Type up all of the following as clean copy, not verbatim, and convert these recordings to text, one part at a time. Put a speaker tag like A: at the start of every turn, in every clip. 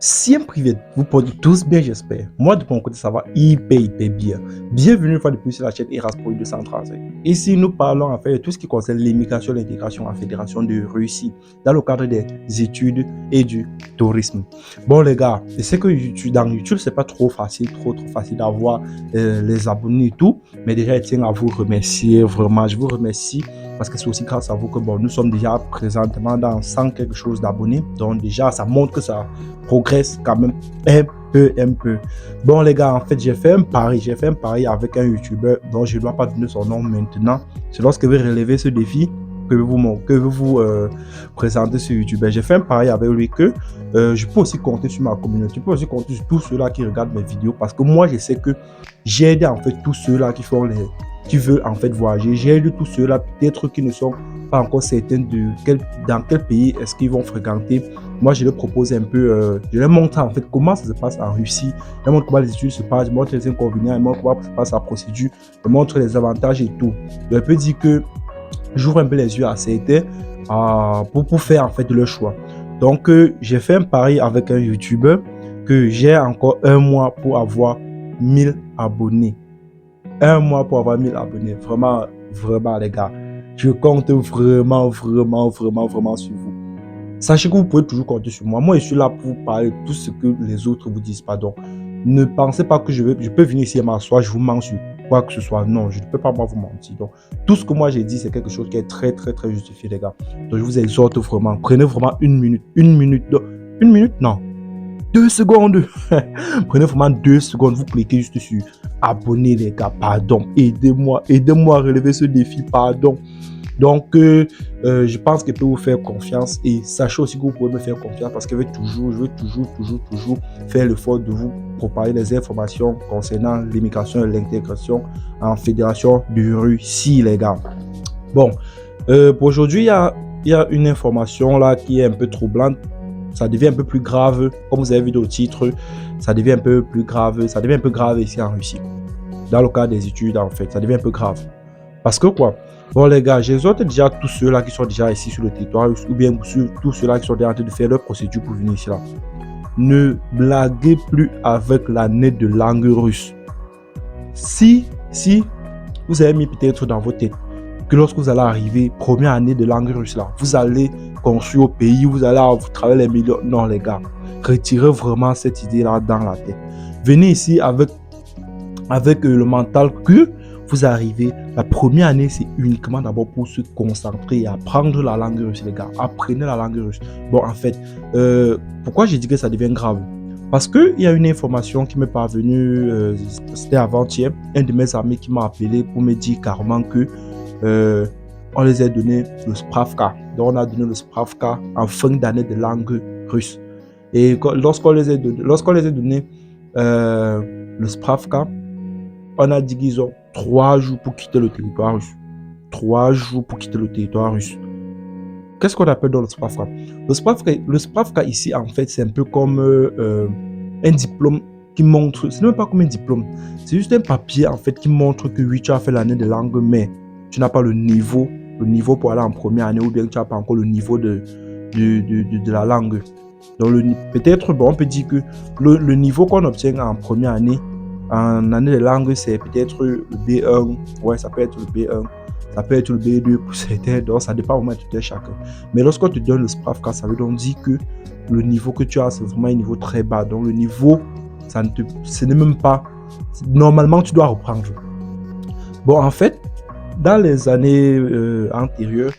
A: Si privé, vous portez tous bien, j'espère. Moi, de mon côté, ça va hyper bien. Bienvenue une fois de plus sur la chaîne Erasmus 235. Ici, nous parlons en fait de tout ce qui concerne l'immigration et l'intégration en Fédération de Russie dans le cadre des études et du tourisme. Bon, les gars, je sais que dans YouTube, c'est pas trop facile d'avoir les abonnés et tout, mais déjà, je tiens à vous remercier vraiment. Je vous remercie parce que c'est aussi grâce à vous que nous sommes déjà présentement dans 100 quelque chose d'abonnés. Donc déjà, ça montre que ça progresse quand même un peu. Bon les gars, en fait, j'ai fait un pari avec un YouTuber dont je ne dois pas donner son nom maintenant. C'est lorsque je vais relever ce défi que vous présenter sur YouTube. J'ai fait un pari avec lui que je peux aussi compter sur ma communauté, je peux aussi compter sur tous ceux-là qui regardent mes vidéos parce que moi, je sais que j'ai aidé en fait tous ceux-là qui veulent en fait voyager. J'ai aidé tous ceux-là peut-être qui ne sont pas encore certains dans quel pays est-ce qu'ils vont fréquenter. Moi, je leur propose un peu, je leur montre en fait comment ça se passe en Russie, je leur montre comment les études se passent, je montre les inconvénients, je montre comment se passe la procédure, je montre les avantages et tout. Je peux dire que j'ouvre un peu les yeux à certains pour faire en fait le choix. Donc, j'ai fait un pari avec un YouTuber que j'ai encore un mois pour avoir 1000 abonnés. Un mois pour avoir 1000 abonnés. Vraiment, les gars. Je compte vraiment sur vous. Sachez que vous pouvez toujours compter sur moi. Moi, je suis là pour parler de tout ce que les autres vous disent. Pardon. Ne pensez pas que je peux venir ici et m'asseoir, je vous mens sur quoi que ce soit. Non, je ne peux pas vous mentir. Donc, tout ce que moi j'ai dit, c'est quelque chose qui est très justifié, les gars. Donc, je vous exhorte vraiment. Prenez vraiment une minute. Non. 2 secondes. Prenez vraiment 2 secondes. Vous cliquez juste sur abonner, les gars. Pardon. Aidez-moi à relever ce défi. Pardon. Donc, je pense que je peux vous faire confiance et sachez aussi que vous pouvez me faire confiance parce que je vais toujours faire l'effort de vous propager les informations concernant l'immigration et l'intégration en Fédération de Russie, les gars. Bon, pour aujourd'hui, il y a une information là qui est un peu troublante. Ça devient un peu plus grave, comme vous avez vu dans le titre, ça devient un peu grave ici en Russie. Dans le cadre des études, en fait, ça devient un peu grave. Parce que quoi? Bon les gars, j'exhorte déjà tous ceux-là qui sont déjà ici sur le territoire ou bien tous ceux-là qui sont déjà en train de faire leur procédure pour venir ici là. Ne blaguez plus avec l'année de langue russe. Si vous avez mis peut-être dans votre tête que lorsque vous allez arriver, première année de langue russe là, vous allez construire au pays, vous allez travailler les millions. Non les gars, retirez vraiment cette idée-là dans la tête. Venez ici avec le mental que vous arrivez, la première année, c'est uniquement d'abord pour se concentrer et apprendre la langue russe, les gars. Apprenez la langue russe. Bon, en fait, pourquoi j'ai dit que ça devient grave? Parce qu'il y a une information qui m'est parvenue, c'était avant-hier, un de mes amis qui m'a appelé pour me dire carrément que on les a donné le Spravka. Donc, on a donné le Spravka en fin d'année de langue russe. Et lorsqu'on les a donné le Spravka, on a dit qu'ils ont 3 jours pour quitter le territoire russe. 3 jours pour quitter le territoire russe. Qu'est-ce qu'on appelle dans le Spravka? Le Spravka ici, en fait, c'est un peu comme un diplôme qui montre, c'est même pas comme un diplôme, c'est juste un papier, en fait, qui montre que oui, tu as fait l'année de langue, mais tu n'as pas le niveau pour aller en première année, ou bien tu n'as pas encore le niveau de la langue. Donc, peut-être, bon, on peut dire que le niveau qu'on obtient en première année, en année de langue, c'est peut-être le B1. Ouais, ça peut être le B1. Ça peut être le B2 pour certains. Donc, ça dépend vraiment de chacun. Mais lorsqu'on te donne le Spravka, ça veut donc dire que le niveau que tu as, c'est vraiment un niveau très bas. Donc, le niveau, ce n'est même pas... Normalement, tu dois reprendre. Bon, en fait, dans les années antérieures,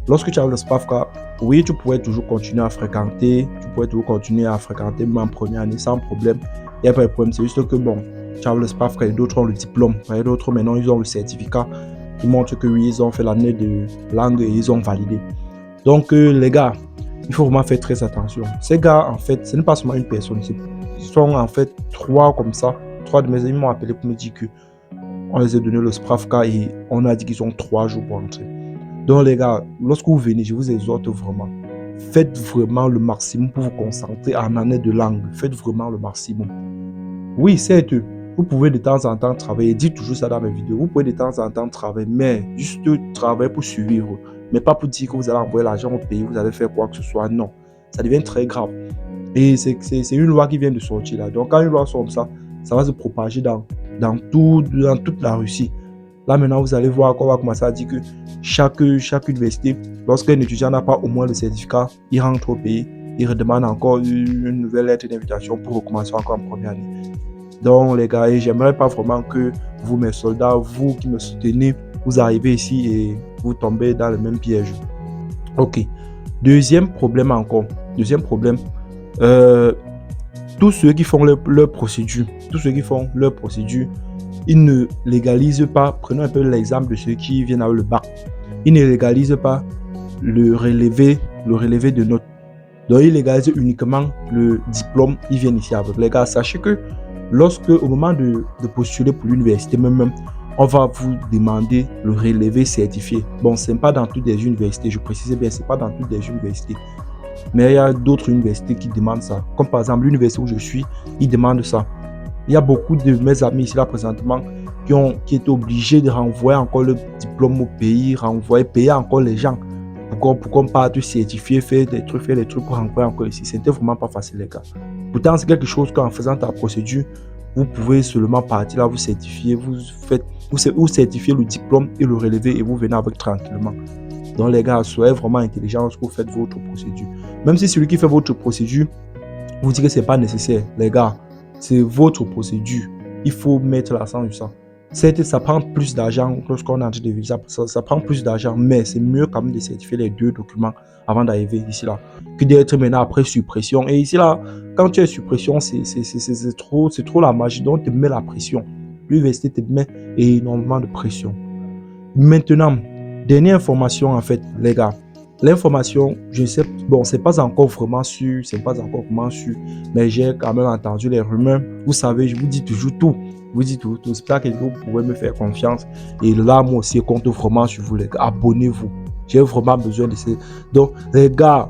A: lorsque tu as le Spravka, oui, tu pouvais toujours continuer à fréquenter. Même en première année sans problème. Il n'y a pas de problème. C'est juste que, bon, tu as le Spravka et d'autres ont le diplôme. Et d'autres, maintenant, ils ont le certificat qui montre que oui, ils ont fait l'année de langue et ils ont validé. Donc, les gars, il faut vraiment faire très attention. Ces gars, en fait, ce n'est pas seulement une personne. Ils sont en fait 3 comme ça. 3 de mes amis m'ont appelé pour me dire que on les a donné le Spravka et on a dit qu'ils ont 3 jours pour entrer. Donc, les gars, lorsque vous venez, je vous exhorte vraiment. Faites vraiment le maximum pour vous concentrer en année de langue. Faites vraiment le maximum. Oui, certes, vous pouvez de temps en temps travailler. Dites toujours ça dans mes vidéos. Vous pouvez de temps en temps travailler, mais juste travailler pour survivre. Mais pas pour dire que vous allez envoyer l'argent au pays, vous allez faire quoi que ce soit. Non, ça devient très grave. Et c'est une loi qui vient de sortir là. Donc, quand une loi sort comme ça va se propager dans toute la Russie. Là, maintenant, vous allez voir qu'on va commencer à dire que chaque université, lorsqu'un étudiant n'a pas au moins le certificat, il rentre au pays, il redemande encore une nouvelle lettre d'invitation pour recommencer encore en première année. Donc, les gars, j'aimerais pas vraiment que vous, mes soldats, vous qui me soutenez, vous arrivez ici et vous tombez dans le même piège. Ok. Deuxième problème, tous ceux qui font leur procédure, ils ne légalisent pas. Prenons un peu l'exemple de ceux qui viennent avec le bac. Ils ne légalisent pas le relevé de notes. Donc, ils légalisent uniquement le diplôme. Ils viennent ici avec. Les gars, sachez que au moment de postuler pour l'université, même, on va vous demander le relevé certifié. Bon, ce n'est pas dans toutes les universités, je précise bien, ce n'est pas dans toutes les universités. Mais il y a d'autres universités qui demandent ça. Comme par exemple l'université où je suis, ils demandent ça. Il y a beaucoup de mes amis ici là présentement qui étaient obligés de renvoyer encore le diplôme au pays, payer encore les gens pour qu'on parte certifier, faire des trucs pour renvoyer encore ici. C'était vraiment pas facile, les gars. Pourtant, c'est quelque chose qu'en faisant ta procédure, vous pouvez seulement partir là, vous certifier, vous certifiez le diplôme et le relever et vous venez avec tranquillement. Donc les gars, soyez vraiment intelligents lorsque vous faites votre procédure. Même si celui qui fait votre procédure vous dit que ce n'est pas nécessaire, les gars, c'est votre procédure. Il faut mettre l'accent sur ça. Certes, ça prend plus d'argent lorsqu'on est en train de vivre, ça prend plus d'argent, mais c'est mieux quand même de certifier les 2 documents avant d'arriver ici là, que d'être maintenant après suppression. Et ici là, quand tu es suppression, c'est trop la magie, donc te met la pression. L'université te met énormément de pression. Maintenant, dernière information en fait, les gars. L'information, je sais, bon, c'est pas encore vraiment sûr, mais j'ai quand même entendu les rumeurs. Vous savez, je vous dis toujours tout. J'espère que vous pouvez me faire confiance. Et là, moi aussi, je compte vraiment sur vous, les gars. Abonnez-vous. J'ai vraiment besoin de ça. Donc, les gars,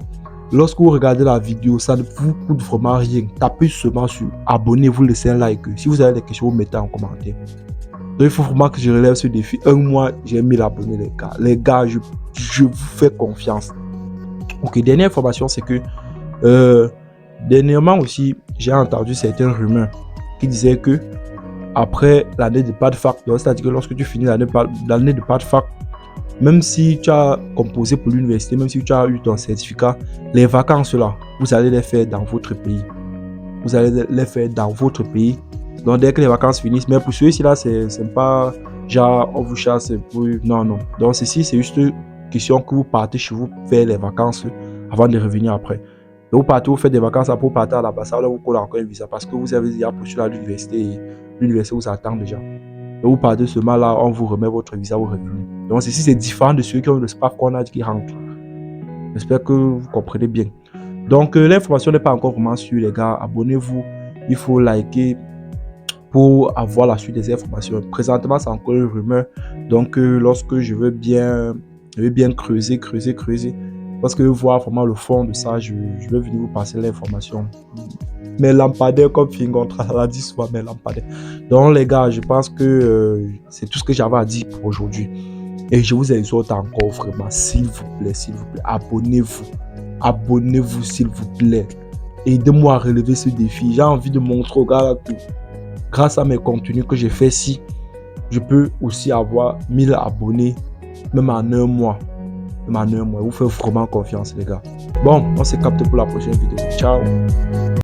A: lorsque vous regardez la vidéo, ça ne vous coûte vraiment rien. Tapez seulement sur abonnez-vous, laissez un like. Si vous avez des questions, vous mettez en commentaire. Donc, il faut vraiment que je relève ce défi. Un mois, j'ai 1000 abonnés, les gars. Les gars, je vous fais confiance. Ok, dernière information, c'est que dernièrement aussi, j'ai entendu certaines rumeurs qui disaient que après l'année de pas de fac, c'est-à-dire que lorsque tu finis l'année de pas de fac, même si tu as composé pour l'université, même si tu as eu ton certificat, les vacances là, vous allez les faire dans votre pays. Donc dès que les vacances finissent, mais pour ceux-ci là, c'est pas genre on vous chasse pour... Non. Donc ceci, c'est juste question que vous partez chez vous faire les vacances avant de revenir après. Donc vous partez, vous faites des vacances après, vous partez à l'ambassade, là vous collez encore un visa parce que vous avez déjà postulé à l'université et l'université vous attend déjà. Donc vous partez seulement là, on vous remet votre visa, vous revenez. Donc ceci, c'est différent de ceux qui ont le SPAF qu'on a dit qui rentrent. J'espère que vous comprenez bien. Donc l'information n'est pas encore vraiment sûre, les gars. Abonnez-vous, il faut liker pour avoir la suite des informations. Présentement, c'est encore une rumeur. Donc lorsque je veux bien creuser, parce que voir vraiment le fond de ça, je vais venir vous passer l'information. Mes lampadaires, comme Fingontra l'a dit souvent, mes lampadaires. Donc les gars, je pense que c'est tout ce que j'avais à dire pour aujourd'hui. Et je vous exhorte encore vraiment, s'il vous plaît, abonnez-vous s'il vous plaît. Aidez-moi à relever ce défi. J'ai envie de montrer aux gars que grâce à mes contenus que j'ai fait ici, je peux aussi avoir 1000 abonnés, même en un mois. Vous faites vraiment confiance, les gars. Bon, on se capte pour la prochaine vidéo. Ciao.